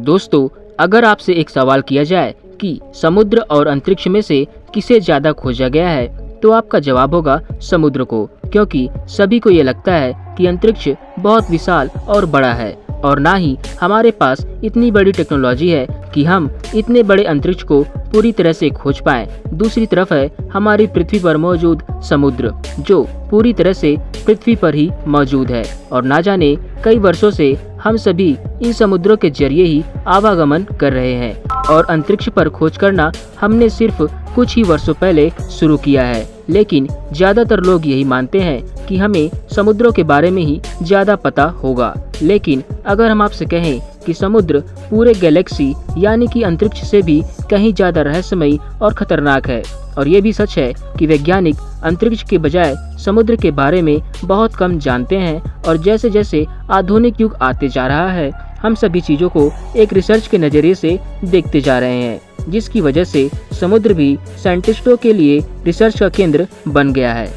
दोस्तों, अगर आपसे एक सवाल किया जाए कि समुद्र और अंतरिक्ष में से किसे ज्यादा खोजा गया है, तो आपका जवाब होगा समुद्र को, क्योंकि सभी को ये लगता है कि अंतरिक्ष बहुत विशाल और बड़ा है और ना ही हमारे पास इतनी बड़ी टेक्नोलॉजी है कि हम इतने बड़े अंतरिक्ष को पूरी तरह से खोज पाएं। दूसरी तरफ है हमारी पृथ्वी पर मौजूद समुद्र, जो पूरी तरह से पृथ्वी पर ही मौजूद है और ना जाने कई वर्षों से हम सभी इन समुद्रों के जरिए ही आवागमन कर रहे हैं और अंतरिक्ष पर खोज करना हमने सिर्फ कुछ ही वर्षों पहले शुरू किया है। लेकिन ज्यादातर लोग यही मानते हैं कि हमें समुद्रों के बारे में ही ज्यादा पता होगा। लेकिन अगर हम आपसे कहें कि समुद्र पूरे गैलेक्सी यानी कि अंतरिक्ष से भी कहीं ज्यादा रहस्यमयी और खतरनाक है, और ये भी सच है कि वैज्ञानिक अंतरिक्ष के बजाय समुद्र के बारे में बहुत कम जानते हैं। और जैसे जैसे आधुनिक युग आते जा रहा है, हम सभी चीजों को एक रिसर्च के नजरिए से देखते जा रहे हैं, जिसकी वजह से समुद्र भी साइंटिस्टों के लिए रिसर्च का केंद्र बन गया है।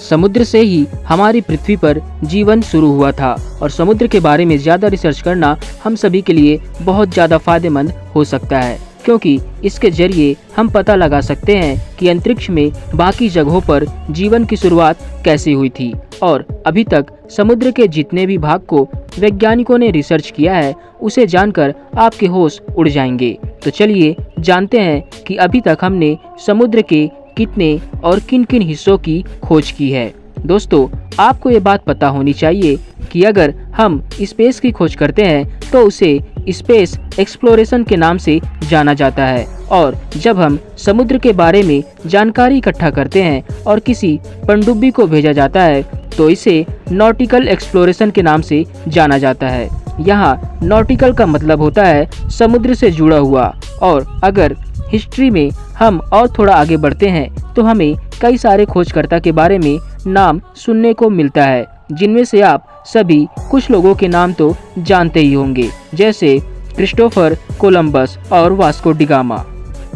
समुद्र से ही हमारी पृथ्वी पर जीवन शुरू हुआ था और समुद्र के बारे में ज्यादा रिसर्च करना हम सभी के लिए बहुत ज्यादा फायदेमंद हो सकता है, क्योंकि इसके जरिए हम पता लगा सकते हैं कि अंतरिक्ष में बाकी जगहों पर जीवन की शुरुआत कैसे हुई थी। और अभी तक समुद्र के जितने भी भाग को वैज्ञानिकों ने रिसर्च किया है, उसे जानकर आपके होश उड़ जाएंगे। तो चलिए जानते हैं कि अभी तक हमने समुद्र के कितने और किन किन हिस्सों की खोज की है। दोस्तों, आपको ये बात पता होनी चाहिए कि अगर हम स्पेस की खोज करते हैं तो उसे स्पेस एक्सप्लोरेशन के नाम से जाना जाता है, और जब हम समुद्र के बारे में जानकारी इकट्ठा करते हैं और किसी पनडुब्बी को भेजा जाता है तो इसे नॉटिकल एक्सप्लोरेशन के नाम से जाना जाता है। यहाँ नॉटिकल का मतलब होता है समुद्र से जुड़ा हुआ, और अगर हिस्ट्री में हम और थोड़ा आगे बढ़ते हैं तो हमें कई सारे खोजकर्ता के बारे में नाम सुनने को मिलता है, जिनमें से आप सभी कुछ लोगों के नाम तो जानते ही होंगे, जैसे क्रिस्टोफर कोलंबस और Vasco D gamma.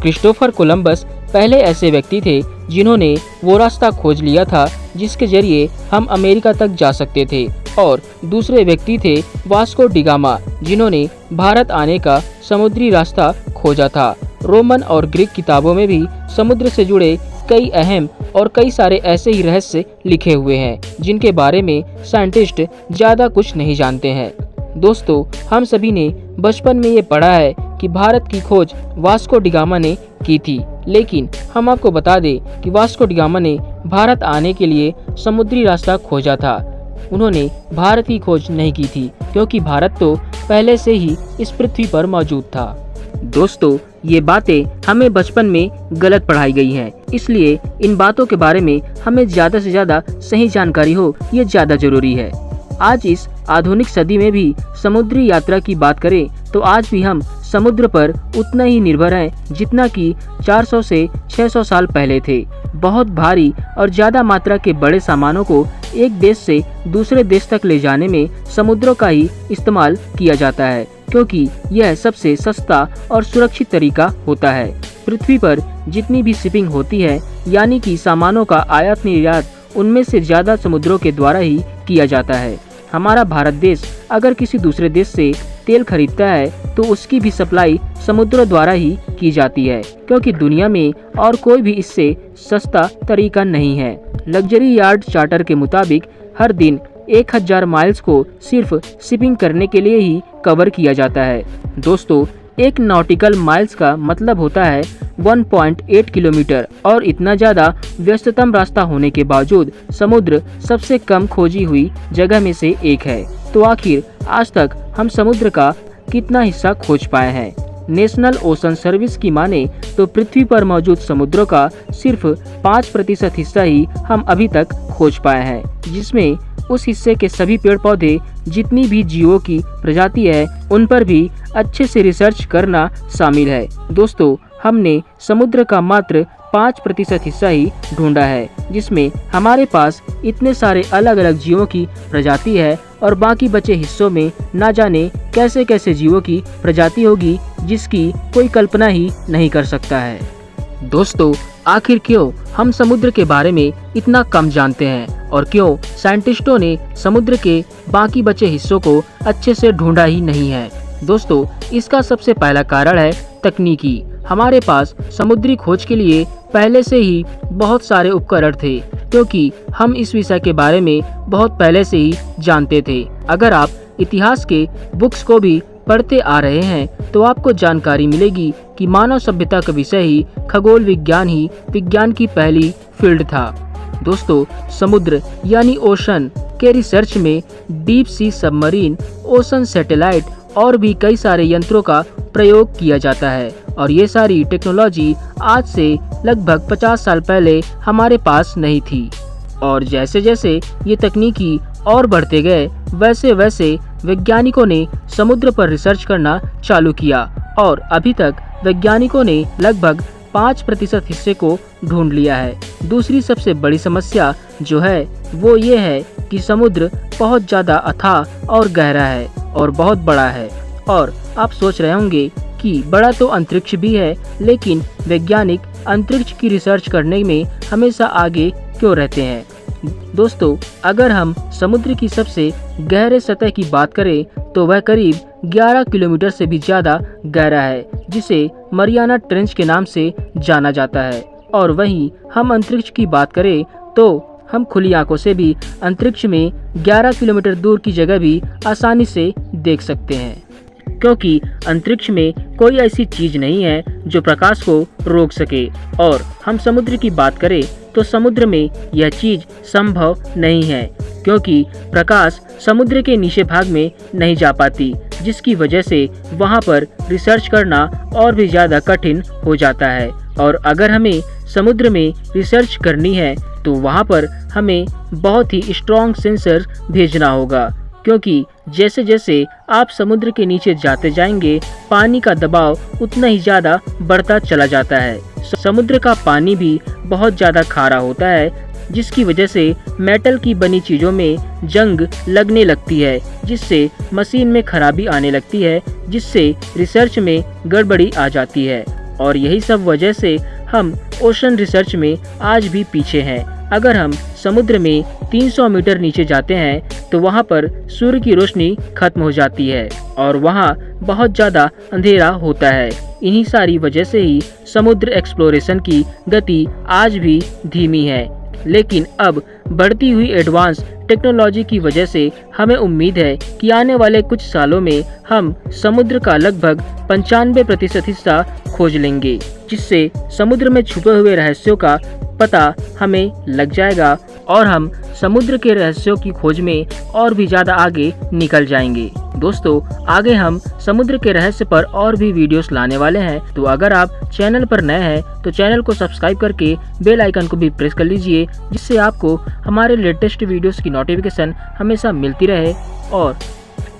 Christopher Columbus पहले ऐसे व्यक्ति थे जिन्होंने वो रास्ता खोज लिया था जिसके जरिए हम अमेरिका तक जा सकते थे, और दूसरे व्यक्ति थे वास्को डी गामा, जिन्होंने भारत आने का समुद्री रास्ता खोजा था। रोमन और ग्रीक किताबों में भी समुद्र से जुड़े कई अहम और कई सारे ऐसे ही रहस्य लिखे हुए हैं जिनके बारे में साइंटिस्ट ज्यादा कुछ नहीं जानते हैं। दोस्तों, हम सभी ने बचपन में ये पढ़ा है कि भारत की खोज वास्को डी गामा ने की थी, लेकिन हम आपको बता दें कि वास्को डी गामा ने भारत आने के लिए समुद्री रास्ता खोजा था। उन्होंने भारत की खोज नहीं की थी, क्योंकि भारत तो पहले से ही इस पृथ्वी पर मौजूद था। दोस्तों, ये बातें हमें बचपन में गलत पढ़ाई गई हैं, इसलिए इन बातों के बारे में हमें ज्यादा से ज्यादा सही जानकारी हो, ये ज्यादा जरूरी है। आज इस आधुनिक सदी में भी समुद्री यात्रा की बात करें तो आज भी हम समुद्र पर उतना ही निर्भर हैं जितना कि 400 से 600 साल पहले थे। बहुत भारी और ज्यादा मात्रा के बड़े सामानों को एक देश से दूसरे देश तक ले जाने में समुद्रों का ही इस्तेमाल किया जाता है, क्योंकि यह सबसे सस्ता और सुरक्षित तरीका होता है। पृथ्वी पर जितनी भी शिपिंग होती है, यानी कि सामानों का आयात निर्यात, उनमें से ज्यादा समुद्रों के द्वारा ही किया जाता है। हमारा भारत देश अगर किसी दूसरे देश से तेल खरीदता है तो उसकी भी सप्लाई समुद्रों द्वारा ही की जाती है, क्योंकि दुनिया में और कोई भी इससे सस्ता तरीका नहीं है। लग्जरी यार्ड चार्टर के मुताबिक हर दिन 1000 माइल्स को सिर्फ शिपिंग करने के लिए ही कवर किया जाता है। दोस्तों, एक नॉटिकल माइल्स का मतलब होता है 1.8 किलोमीटर, और इतना ज्यादा व्यस्ततम रास्ता होने के बावजूद समुद्र सबसे कम खोजी हुई जगह में से एक है। तो आखिर आज तक हम समुद्र का कितना हिस्सा खोज पाए हैं? नेशनल ओशन सर्विस की माने तो पृथ्वी पर मौजूद समुद्रों का सिर्फ 5% हिस्सा ही हम अभी तक खोज पाए हैं, जिसमें उस हिस्से के सभी पेड़ पौधे, जितनी भी जीवों की प्रजाति है, उन पर भी अच्छे से रिसर्च करना शामिल है। दोस्तों, हमने समुद्र का मात्र 5% हिस्सा ही ढूंढा है, जिसमें हमारे पास इतने सारे अलग अलग जीवों की प्रजाति है, और बाकी बचे हिस्सों में ना जाने कैसे कैसे जीवों की प्रजाति होगी, जिसकी कोई कल्पना ही नहीं कर सकता है। दोस्तों, आखिर क्यों हम समुद्र के बारे में इतना कम जानते हैं, और क्यों साइंटिस्टों ने समुद्र के बाकी बचे हिस्सों को अच्छे से ढूंढा ही नहीं है? दोस्तों, इसका सबसे पहला कारण है तकनीकी। हमारे पास समुद्री खोज के लिए पहले से ही बहुत सारे उपकरण थे, क्योंकि हम इस विषय के बारे में बहुत पहले से ही जानते थे। अगर आप इतिहास के बुक्स को भी पढ़ते आ रहे हैं तो आपको जानकारी मिलेगी कि मानव सभ्यता का विषय ही खगोल विज्ञान ही विज्ञान की पहली फील्ड था। दोस्तों, समुद्र यानी ओशन के रिसर्च में deep sea submarine, ocean satellite और भी कई सारे यंत्रों का प्रयोग किया जाता है और ये सारी टेक्नोलॉजी आज से लगभग 50 साल पहले हमारे पास नहीं थी। और जैसे जैसे ये तकनीकी और बढ़ते गए वैसे वैसे वैज्ञानिकों ने समुद्र पर रिसर्च करना चालू किया और अभी तक वैज्ञानिकों ने लगभग 5% हिस्से को ढूंढ लिया है। दूसरी सबसे बड़ी समस्या जो है वो ये है कि समुद्र बहुत ज़्यादा अथाह और गहरा है और बहुत बड़ा है। और आप सोच रहे होंगे कि बड़ा तो अंतरिक्ष भी है, लेकिन वैज्ञानिक अंतरिक्ष की रिसर्च करने में हमेशा आगे क्यों रहते हैं। दोस्तों, अगर हम समुद्र की सबसे गहरे सतह की बात करें तो वह करीब 11 किलोमीटर से भी ज़्यादा गहरा है, जिसे मरियाना ट्रेंच के नाम से जाना जाता है। और वहीं हम अंतरिक्ष की बात करें तो हम खुली आंखों से भी अंतरिक्ष में 11 किलोमीटर दूर की जगह भी आसानी से देख सकते हैं, क्योंकि अंतरिक्ष में कोई ऐसी चीज नहीं है जो प्रकाश को रोक सके। और हम समुद्र की बात करें तो समुद्र में यह चीज संभव नहीं है, क्योंकि प्रकाश समुद्र के नीचे भाग में नहीं जा पाती, जिसकी वजह से वहां पर रिसर्च करना और भी ज़्यादा कठिन हो जाता है। और अगर हमें समुद्र में रिसर्च करनी है तो वहां पर हमें बहुत ही स्ट्रॉन्ग सेंसर भेजना होगा, क्योंकि जैसे जैसे आप समुद्र के नीचे जाते जाएंगे पानी का दबाव उतना ही ज़्यादा बढ़ता चला जाता है। समुद्र का पानी भी बहुत ज़्यादा खारा होता है, जिसकी वजह से मेटल की बनी चीज़ों में जंग लगने लगती है, जिससे मशीन में खराबी आने लगती है, जिससे रिसर्च में गड़बड़ी आ जाती है। और यही सब वजह से हम ओशन रिसर्च में आज भी पीछे हैं। अगर हम समुद्र में 300 मीटर नीचे जाते हैं तो वहाँ पर सूर्य की रोशनी खत्म हो जाती है और वहाँ बहुत ज़्यादा अंधेरा होता है। इन्हीं सारी वजह से ही समुद्र एक्सप्लोरेशन की गति आज भी धीमी है। लेकिन अब बढ़ती हुई एडवांस टेक्नोलॉजी की वजह से हमें उम्मीद है कि आने वाले कुछ सालों में हम समुद्र का लगभग 95% हिस्सा खोज लेंगे, जिससे समुद्र में छुपे हुए रहस्यों का पता हमें लग जाएगा और हम समुद्र के रहस्यों की खोज में और भी ज़्यादा आगे निकल जाएंगे। दोस्तों, आगे हम समुद्र के रहस्य पर और भी वीडियोस लाने वाले हैं, तो अगर आप चैनल पर नए हैं तो चैनल को सब्सक्राइब करके बेल आइकन को भी प्रेस कर लीजिए, जिससे आपको हमारे लेटेस्ट वीडियोस की नोटिफिकेशन हमेशा मिलती रहे। और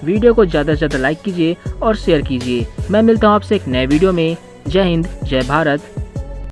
वीडियो को ज़्यादा से ज़्यादा लाइक कीजिए और शेयर कीजिए। मैं मिलता हूँ आपसे एक नए वीडियो में। जय हिंद, जय भारत।